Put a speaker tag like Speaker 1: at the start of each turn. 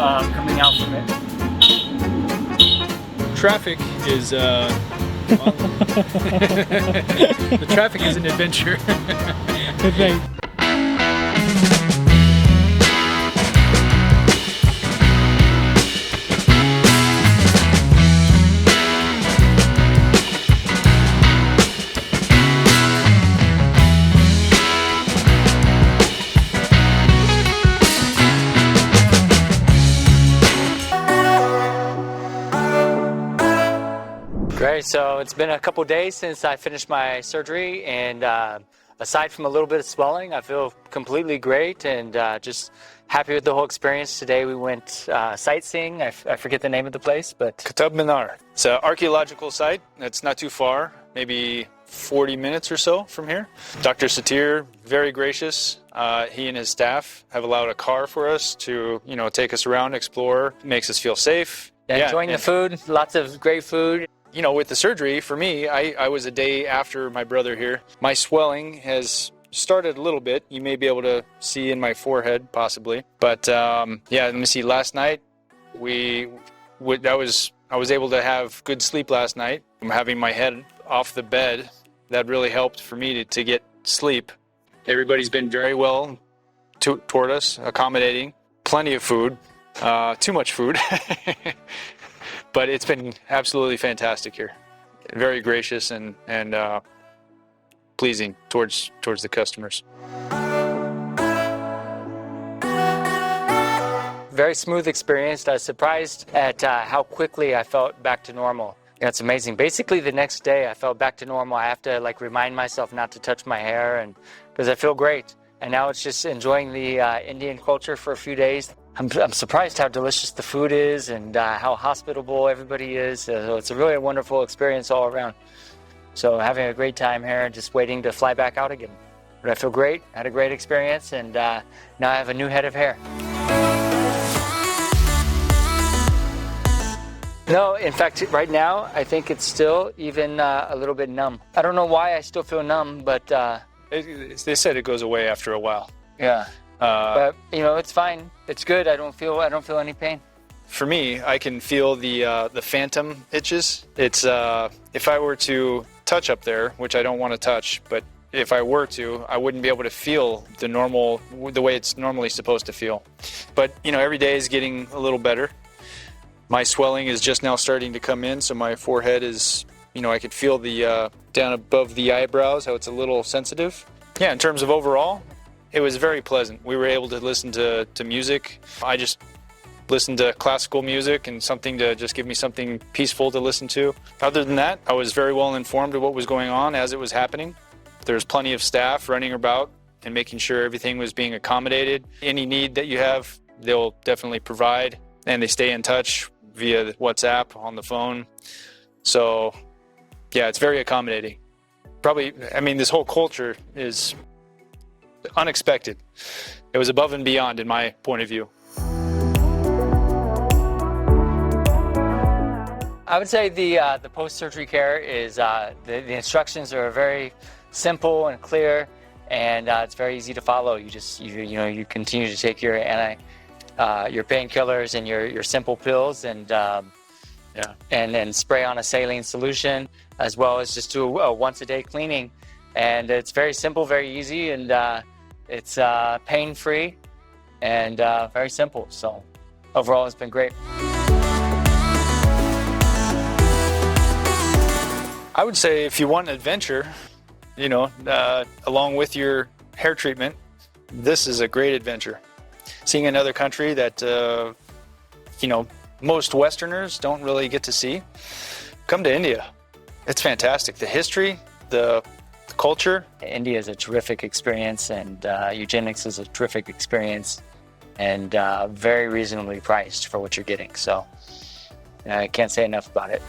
Speaker 1: coming out from it.
Speaker 2: Traffic is well, the traffic is an adventure.
Speaker 1: Right. Great, so it's been a couple days since I finished my surgery, and aside from a little bit of swelling, I feel completely great and just happy with the whole experience. Today we went sightseeing. I forget the name of the place, but...
Speaker 2: Qutb Minar. It's an archaeological site. It's not too far, maybe 40 minutes or so from here. Dr. Satir, very gracious. He and his staff have allowed a car for us to, take us around, explore, makes us feel safe.
Speaker 1: Yeah, enjoying the food, lots of great food.
Speaker 2: With the surgery, for me, I was a day after my brother here. My swelling has started a little bit. You may be able to see in my forehead, possibly. But let me see. Last night, I was able to have good sleep last night. I'm having my head off the bed. That really helped for me to get sleep. Everybody's been very well toward us, accommodating. Plenty of food, too much food. But it's been absolutely fantastic here. Very gracious and pleasing towards the customers.
Speaker 1: Very smooth experience. I was surprised at how quickly I felt back to normal. It's amazing. Basically, the next day I felt back to normal. I have to remind myself not to touch my hair, and because I feel great. And now it's just enjoying the Indian culture for a few days. I'm surprised how delicious the food is and how hospitable everybody is. So it's a really wonderful experience all around. So having a great time here, just waiting to fly back out again. But I feel great, had a great experience, and now I have a new head of hair. No, in fact, right now, I think it's still even a little bit numb. I don't know why I still feel numb, but...
Speaker 2: they said it goes away after a while.
Speaker 1: Yeah. But it's fine. It's good. I don't feel any pain.
Speaker 2: For me, I can feel the phantom itches. It's if I were to touch up there, which I don't want to touch, but if I were to, I wouldn't be able to feel the way it's normally supposed to feel. But every day is getting a little better. My swelling is just now starting to come in, so my forehead is, I could feel the down above the eyebrows, how it's a little sensitive. Yeah, in terms of overall, it was very pleasant. We were able to listen to music. I just listened to classical music and something to just give me something peaceful to listen to. Other than that, I was very well informed of what was going on as it was happening. There's plenty of staff running about and making sure everything was being accommodated. Any need that you have, they'll definitely provide, and they stay in touch via WhatsApp on the phone. So, yeah, it's very accommodating. Probably, this whole culture is unexpected. It was above and beyond in my point of view.
Speaker 1: I would say the post-surgery care is the instructions are very simple and clear, and it's very easy to follow. You continue to take your painkillers and your simple pills, and then spray on a saline solution, as well as just do a once-a-day cleaning. And it's very simple, very easy, and it's pain-free and very simple. So overall, it's been great.
Speaker 2: I would say if you want an adventure, along with your hair treatment, this is a great adventure. Seeing another country that, most Westerners don't really get to see. Come to India. It's fantastic. The history, the culture.
Speaker 1: India is a terrific experience, and Eugenix is a terrific experience, and very reasonably priced for what you're getting. So I can't say enough about it.